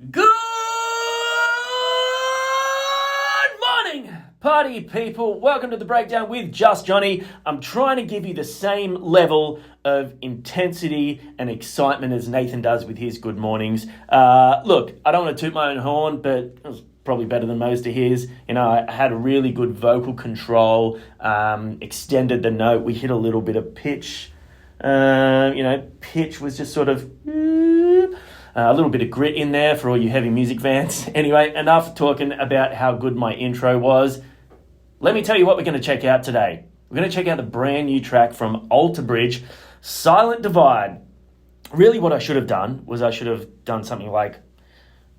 Good morning, party people. Welcome to the breakdown with Just Johnny. I'm trying to give you the same level of intensity and excitement as Nathan does with his good mornings. Look, I don't want to toot my own horn, but it was probably better than most of his. You know, I had a really good vocal control, extended the note. We hit a little bit of pitch. Pitch was just sort of... a little bit of grit in there for all you heavy music fans. Anyway, enough talking about how good my intro was. Let me tell you what we're going to check out today. We're going to check out the brand new track from Alter Bridge, Silent Divide. Really what I should have done was I should have done something like,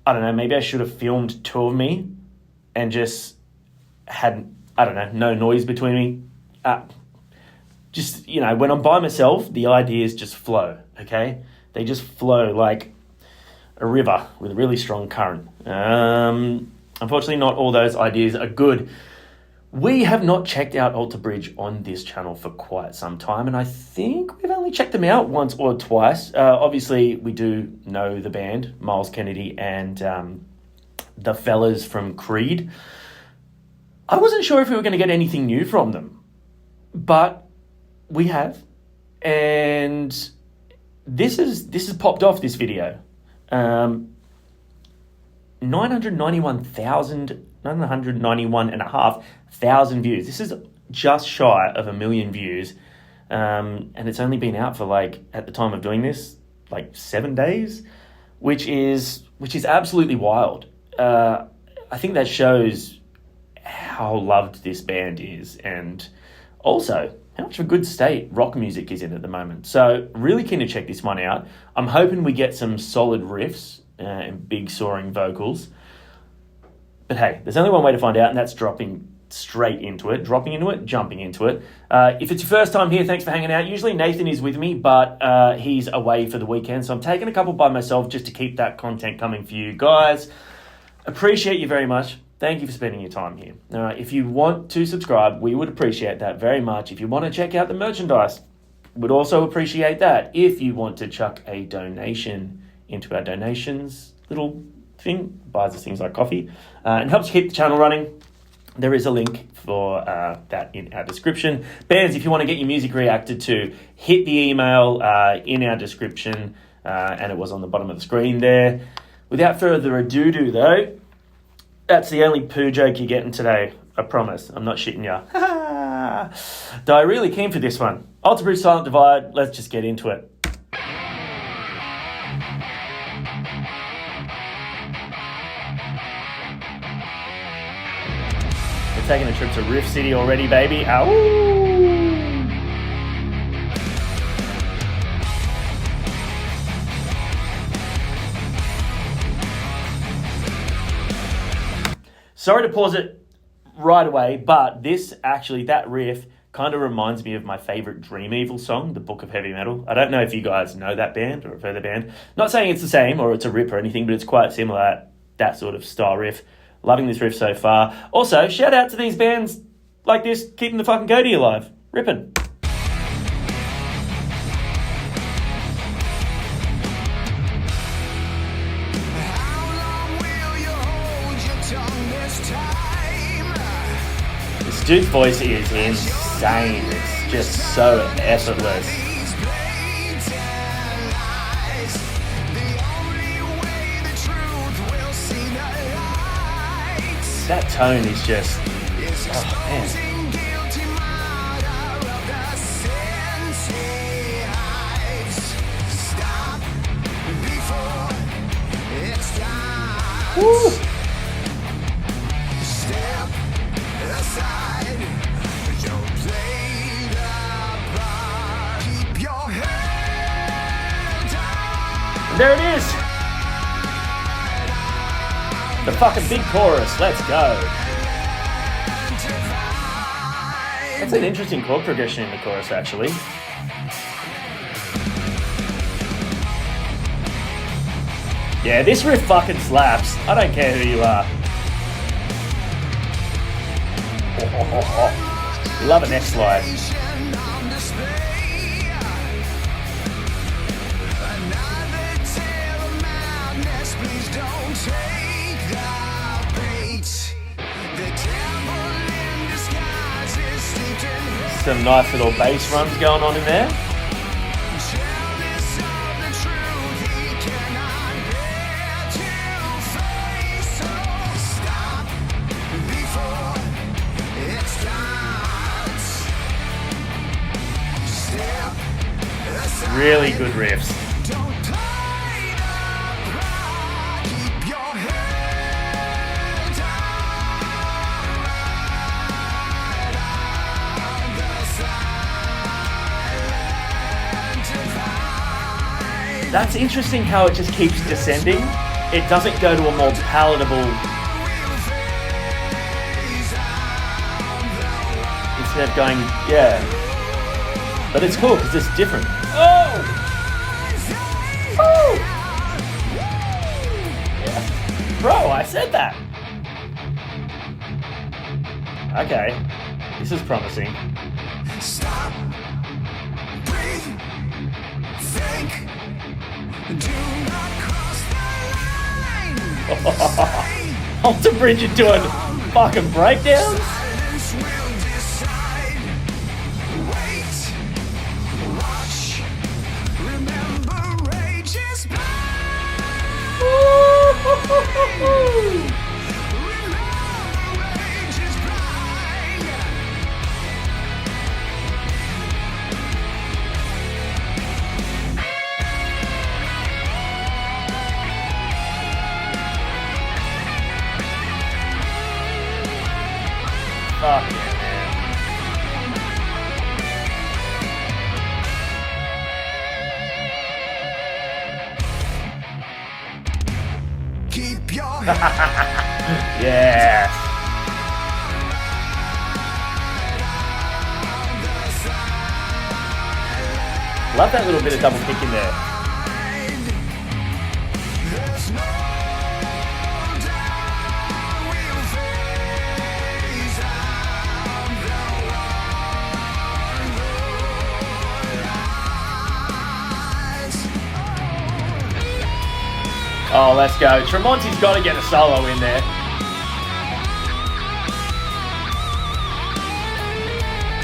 I don't know, maybe I should have filmed two of me and just had, no noise between me. When I'm by myself, the ideas just flow, okay? They just flow like a river with a really strong current. Unfortunately, not all those ideas are good. We have not checked out Alter Bridge on this channel for quite some time, and I think we've only checked them out once or twice. Obviously, we do know the band, Miles Kennedy and the fellas from Creed. I wasn't sure if we were going to get anything new from them, but we have, and this has popped off this video. 991,500 views. This is just shy of 1 million views. And it's only been out for at the time of doing this, 7 days, which is absolutely wild. I think that shows how loved this band is, and also how much of a good state rock music is in at the moment. So really keen to check this one out. I'm hoping we get some solid riffs and big soaring vocals. But hey, there's only one way to find out, and that's dropping into it, jumping into it. If it's your first time here, thanks for hanging out. Usually Nathan is with me, but he's away for the weekend, so I'm taking a couple by myself just to keep that content coming for you guys. Appreciate you very much. Thank you for spending your time here. If you want to subscribe, we would appreciate that very much. If you want to check out the merchandise, would also appreciate that. If you want to chuck a donation into our donations little thing, buys us things like coffee, and helps keep the channel running, there is a link for that in our description. Bands, if you want to get your music reacted to, hit the email in our description, and it was on the bottom of the screen there. Without further ado, though, that's the only poo joke you're getting today. I promise. I'm not shitting ya. Though I really keen for this one. Alter Bridge, Silent Divide. Let's just get into it. We're taking a trip to Riff City already, baby. Ow! Sorry to pause it right away, but that riff kind of reminds me of my favorite Dream Evil song, The Book of Heavy Metal. I don't know if you guys know that band or have heard the band. Not saying it's the same or it's a rip or anything, but it's quite similar, that sort of style riff. Loving this riff so far. Also, shout out to these bands like this, keeping the fucking goatee alive. Rippin'. This dude's voice is insane. It's just so effortless. That tone is just, oh man. Woo. There it is. The fucking big chorus. Let's go. That's an interesting chord progression in the chorus, actually. Yeah, this riff fucking slaps. I don't care who you are. Love an X slide. Some nice little bass runs going on in there. Really good riffs. That's interesting how it just keeps descending. It doesn't go to a more palatable... Instead of going, yeah. But it's cool because it's different. Oh! Oh! Yeah. Bro, I said that. Okay. This is promising. Stop. Breathe. Think. Do not cross the line. Alter Bridge are doing fucking breakdowns? Silence will decide. Wait. Watch. Remember, rage is blind. Remember, rage is blind. Fuck yeah, man. Keep your head Yeah. Love that little bit of double kick in there. There's no doubt we'll face out the lies. Oh, let's go. Tremonti's got to get a solo in there.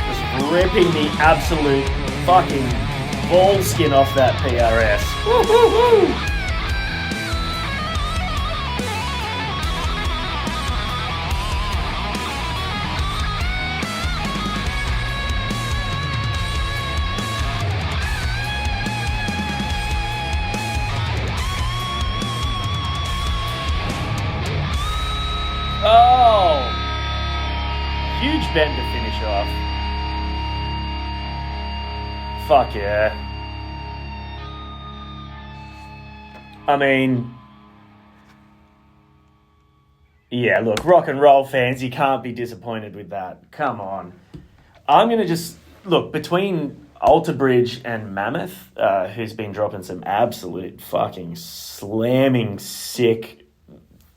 Just ripping the absolute fucking ball skin off that PRS. Woo-hoo-hoo! Oh! Huge bend to finish off. Fuck yeah. I mean, yeah, look, rock and roll fans, you can't be disappointed with that. Come on. I'm going to just, look, between Alter Bridge and Mammoth, who's been dropping some absolute fucking slamming sick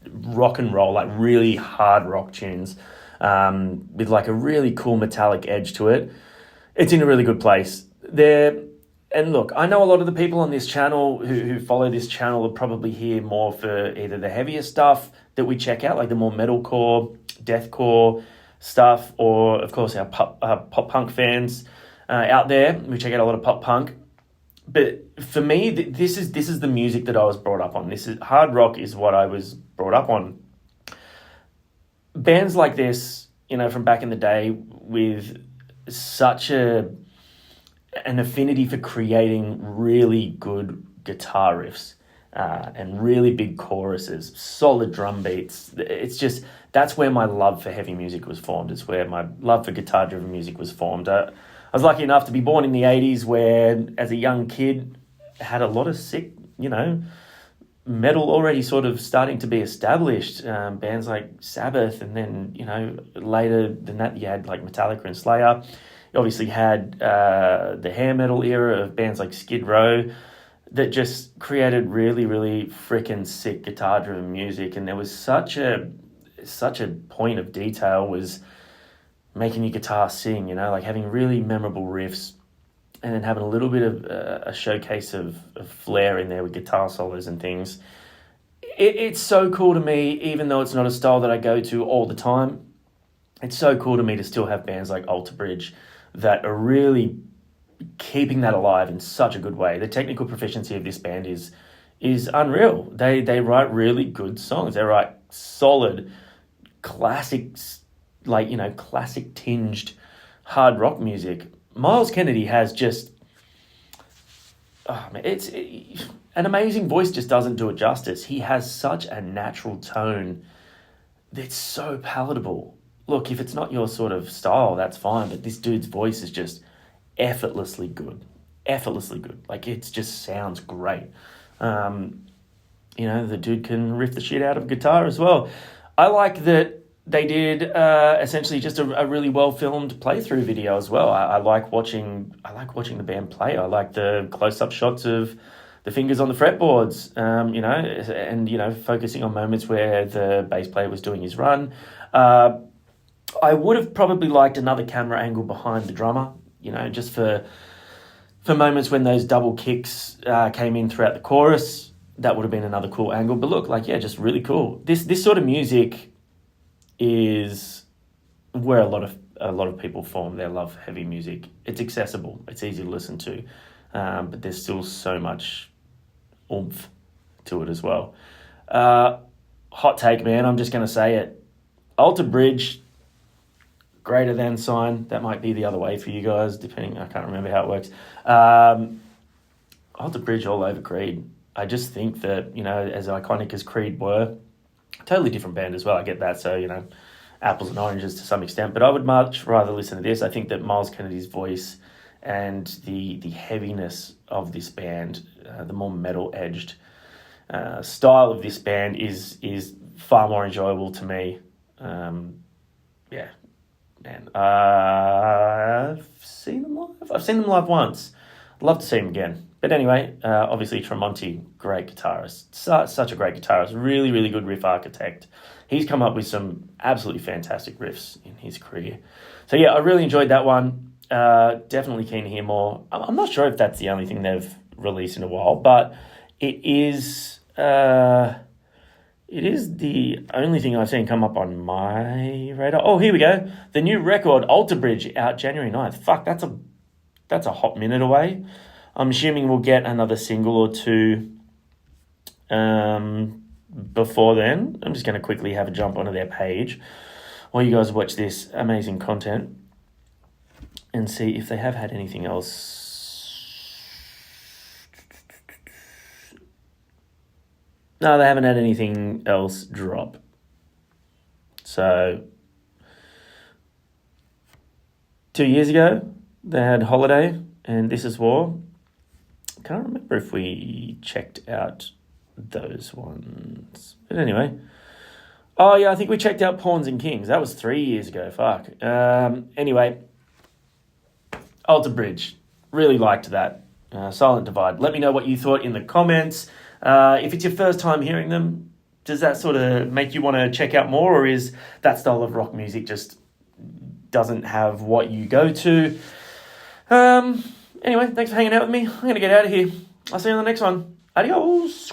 rock and roll, like really hard rock tunes, with like a really cool metallic edge to it. It's in a really good place. And look, I know a lot of the people on this channel who follow this channel are probably here more for either the heavier stuff that we check out, like the more metalcore, deathcore stuff, or of course our pop punk fans out there. We check out a lot of pop punk. But for me, this is the music that I was brought up on. This is hard rock is what I was brought up on. Bands like this, you know, from back in the day, with such an affinity for creating really good guitar riffs and really big choruses, solid drum beats. It's just, that's where my love for heavy music was formed. It's where my love for guitar-driven music was formed. I was lucky enough to be born in the 80s where, as a young kid, had a lot of sick, you know, metal already sort of starting to be established. Bands like Sabbath, and then, you know, later than that you had like Metallica and Slayer. You obviously had the hair metal era of bands like Skid Row that just created really, really freaking sick guitar-driven music. And there was such a point of detail was making your guitar sing, you know, like having really memorable riffs and then having a little bit of a showcase of flair in there with guitar solos and things. It's so cool to me, even though it's not a style that I go to all the time. It's so cool to me to still have bands like Alter Bridge that are really keeping that alive in such a good way. The technical proficiency of this band is unreal. They write really good songs. They write solid classics, like, you know, classic tinged hard rock music. Miles Kennedy has just, oh man, an amazing voice. Just doesn't do it justice. He has such a natural tone that's so palatable. Look, if it's not your sort of style, that's fine, but this dude's voice is just effortlessly good. Like, it just sounds great. You know, the dude can riff the shit out of guitar as well. I like that they did essentially just a really well filmed playthrough video as well. I like watching the band play. I like the close up shots of the fingers on the fretboards, you know, and, you know, focusing on moments where the bass player was doing his run. I would have probably liked another camera angle behind the drummer, you know, just for moments when those double kicks came in throughout the chorus. That would have been another cool angle. But look, like, yeah, just really cool. This sort of music is where a lot of people form their love for heavy music. It's accessible. It's easy to listen to. But there's still so much oomph to it as well. Hot take, man. I'm just going to say it. Alter Bridge, greater than sign. That might be the other way for you guys, depending. I can't remember how it works. Alter Bridge all over Creed. I just think that, you know, as iconic as Creed were, totally different band as well. I get that. So, you know, apples and oranges to some extent. But I would much rather listen to this. I think that Miles Kennedy's voice and the heaviness of this band, the more metal-edged style of this band is far more enjoyable to me. Yeah, man. I've seen them live. I've seen them live once. I'd love to see them again. But anyway, obviously Tremonti, great guitarist. Such a great guitarist. Really, really good riff architect. He's come up with some absolutely fantastic riffs in his career. So yeah, I really enjoyed that one. Definitely keen to hear more. I'm not sure if that's the only thing they've released in a while, but it is the only thing I've seen come up on my radar. Oh, here we go. The new record, Alter Bridge, out January 9th. Fuck, that's a hot minute away. I'm assuming we'll get another single or two before then. I'm just going to quickly have a jump onto their page while you guys watch this amazing content and see if they have had anything else. No, they haven't had anything else drop. So 2 years ago, they had Holiday and This Is War. Can't remember if we checked out those ones. But anyway. Oh, yeah, I think we checked out Pawns and Kings. That was 3 years ago. Fuck. Anyway. Alter Bridge. Really liked that. Silent Divide. Let me know what you thought in the comments. If it's your first time hearing them, does that sort of make you want to check out more, or is that style of rock music just doesn't have what you go to? Anyway, thanks for hanging out with me. I'm going to get out of here. I'll see you on the next one. Adios.